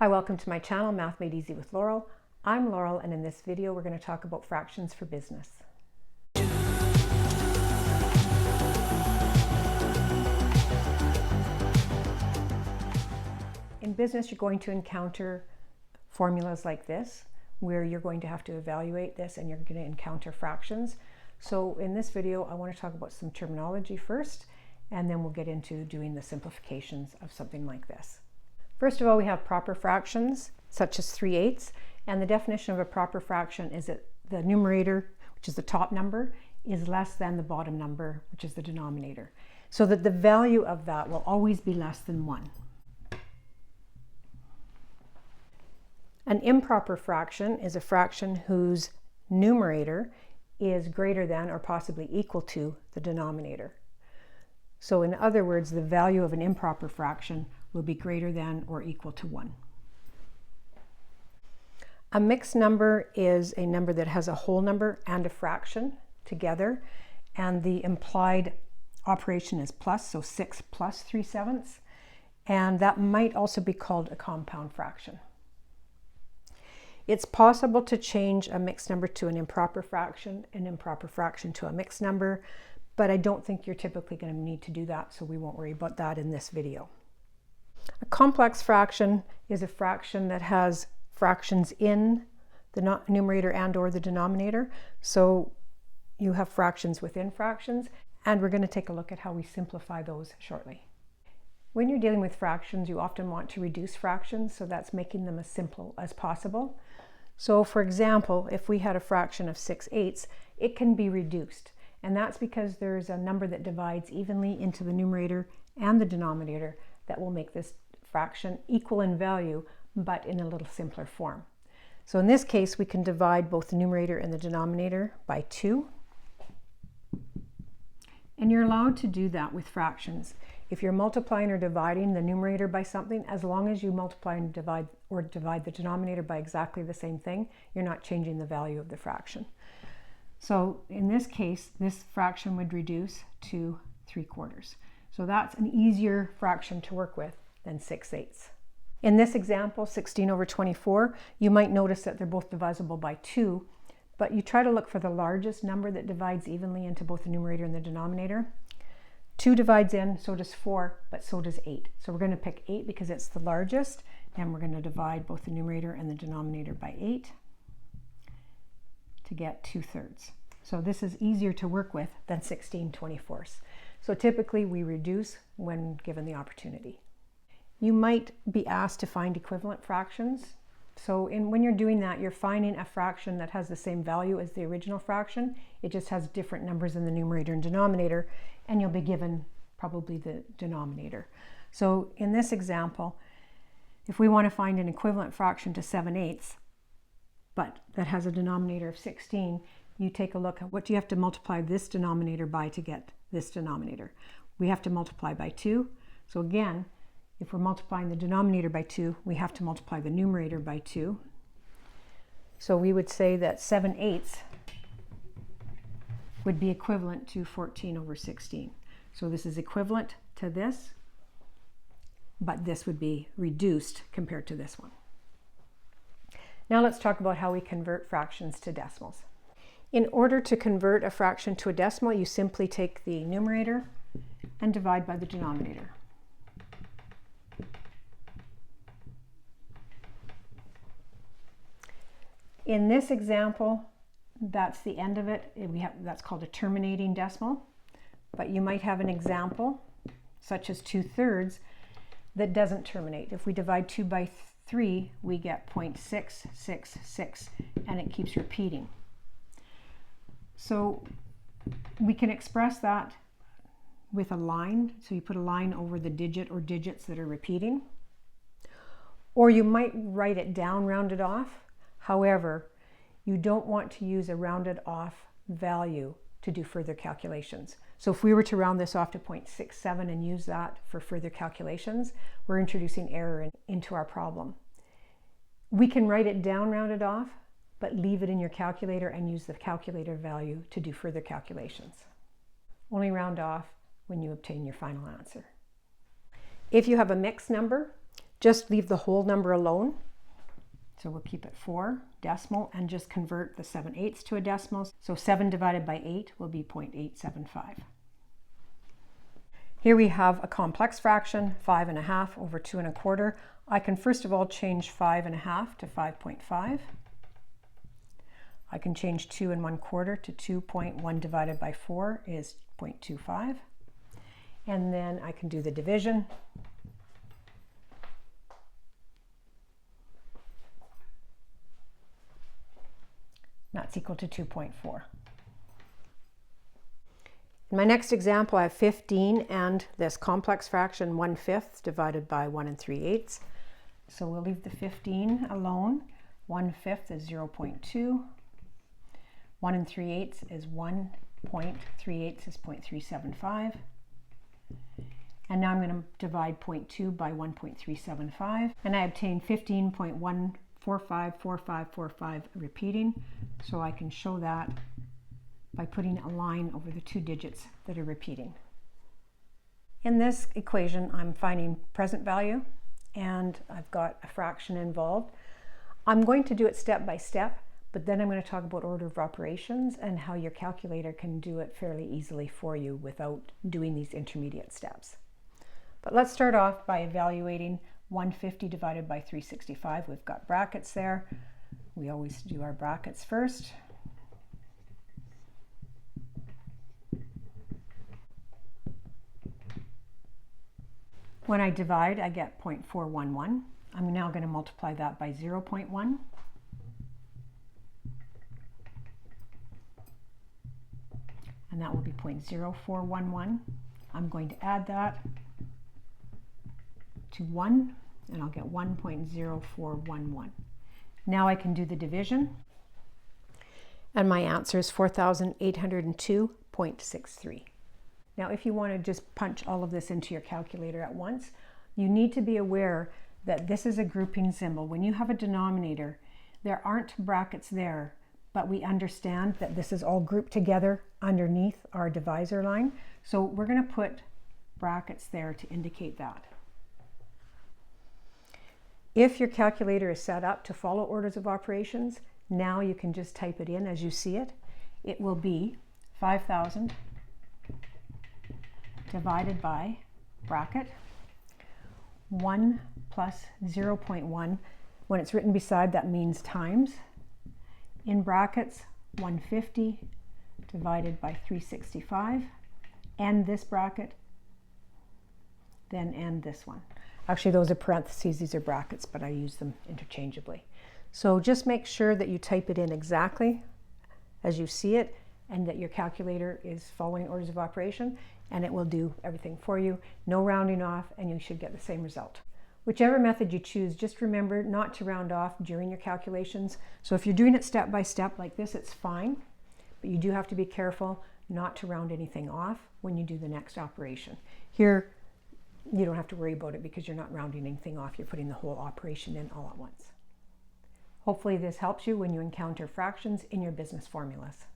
Hi, welcome to my channel, Math Made Easy with Laurel. I'm Laurel, and in this video we're going to talk about fractions for business. In business, you're going to encounter formulas like this, where you're going to have to evaluate this and you're going to encounter fractions. So in this video, I want to talk about some terminology first, and then we'll get into doing the simplifications of something like this. First of all, we have proper fractions, such as 3/8, and the definition of a proper fraction is that the numerator, which is the top number, is less than the bottom number, which is the denominator, so that the value of that will always be less than 1. An improper fraction is a fraction whose numerator is greater than or possibly equal to the denominator. So in other words, the value of an improper fraction will be greater than or equal to 1. A mixed number is a number that has a whole number and a fraction together, and the implied operation is plus, so 6 plus 3/7, and that might also be called a compound fraction. It's possible to change a mixed number to an improper fraction to a mixed number, but I don't think you're typically going to need to do that, so we won't worry about that in this video. A complex fraction is a fraction that has fractions in the numerator and or the denominator. So you have fractions within fractions, and we're going to take a look at how we simplify those shortly. When you're dealing with fractions, you often want to reduce fractions, so that's making them as simple as possible. So for example, if we had a fraction of 6/8, it can be reduced, and that's because there's a number that divides evenly into the numerator and the denominator that will make this fraction equal in value, but in a little simpler form. So in this case, we can divide both the numerator and the denominator by 2. And you're allowed to do that with fractions. If you're multiplying or dividing the numerator by something, as long as you multiply and divide the denominator by exactly the same thing, you're not changing the value of the fraction. So in this case, this fraction would reduce to 3/4. So that's an easier fraction to work with than 6/8. In this example, 16/24, you might notice that they're both divisible by 2, but you try to look for the largest number that divides evenly into both the numerator and the denominator. 2 divides in, so does 4, but so does 8. So we're going to pick 8 because it's the largest, and we're going to divide both the numerator and the denominator by 8 to get 2/3. So this is easier to work with than 16/24. So typically we reduce when given the opportunity. You might be asked to find equivalent fractions. So when you're doing that, you're finding a fraction that has the same value as the original fraction. It just has different numbers in the numerator and denominator, and you'll be given probably the denominator. So in this example, if we want to find an equivalent fraction to 7/8, but that has a denominator of 16, you take a look at what do you have to multiply this denominator by to get this denominator. We have to multiply by 2. So again, if we're multiplying the denominator by 2, we have to multiply the numerator by 2. So we would say that 7/8 would be equivalent to 14/16. So this is equivalent to this, but this would be reduced compared to this one. Now let's talk about how we convert fractions to decimals. In order to convert a fraction to a decimal, you simply take the numerator and divide by the denominator. In this example, that's the end of it. That's called a terminating decimal, but you might have an example, such as 2/3, that doesn't terminate. If we divide 2 by 3, we get 0.666, and it keeps repeating. So we can express that with a line. So you put a line over the digit or digits that are repeating. Or you might write it down rounded off. However, you don't want to use a rounded off value to do further calculations. So if we were to round this off to 0.67 and use that for further calculations, we're introducing error into our problem. We can write it down rounded off, but leave it in your calculator and use the calculator value to do further calculations. Only round off when you obtain your final answer. If you have a mixed number, just leave the whole number alone. So we'll keep it 4 decimal and just convert the 7/8 to a decimal. So 7 divided by 8 will be 0.875. Here we have a complex fraction, 5½ over 2¼ I can first of all change 5½ to 5.5. I can change 2¼ to 2.1 divided by 4 is 0.25. And then I can do the division. That's equal to 2.4. In my next example, I have 15 and this complex fraction 1/5 divided by 1 3/8. So we'll leave the 15 alone. 1/5 is 0.2. 1 3/8 is 1.38 is 0.375. And now I'm going to divide 0.2 by 1.375. And I obtain 15.1454545 repeating. So I can show that by putting a line over the 2 digits that are repeating. In this equation, I'm finding present value and I've got a fraction involved. I'm going to do it step by step, but then I'm going to talk about order of operations and how your calculator can do it fairly easily for you without doing these intermediate steps. But let's start off by evaluating 150 divided by 365. We've got brackets there. We always do our brackets first. When I divide, I get 0.411. I'm now going to multiply that by 0.1. And that will be 0.0411. I'm going to add that to 1, and I'll get 1.0411. Now I can do the division, and my answer is 4,802.63. Now, if you want to just punch all of this into your calculator at once, you need to be aware that this is a grouping symbol. When you have a denominator, there aren't brackets there, but we understand that this is all grouped together underneath our divisor line. So we're going to put brackets there to indicate that. If your calculator is set up to follow orders of operations, now you can just type it in as you see it. It will be 5,000 divided by bracket 1 plus 0.1. When it's written beside, that means times. In brackets, 150 divided by 365. End this bracket, then end this one. Actually, those are parentheses, these are brackets, but I use them interchangeably. So just make sure that you type it in exactly as you see it and that your calculator is following orders of operation, and it will do everything for you. No rounding off, and you should get the same result. Whichever method you choose, just remember not to round off during your calculations. So if you're doing it step by step like this, it's fine, but you do have to be careful not to round anything off when you do the next operation. Here, you don't have to worry about it because you're not rounding anything off. You're putting the whole operation in all at once. Hopefully this helps you when you encounter fractions in your business formulas.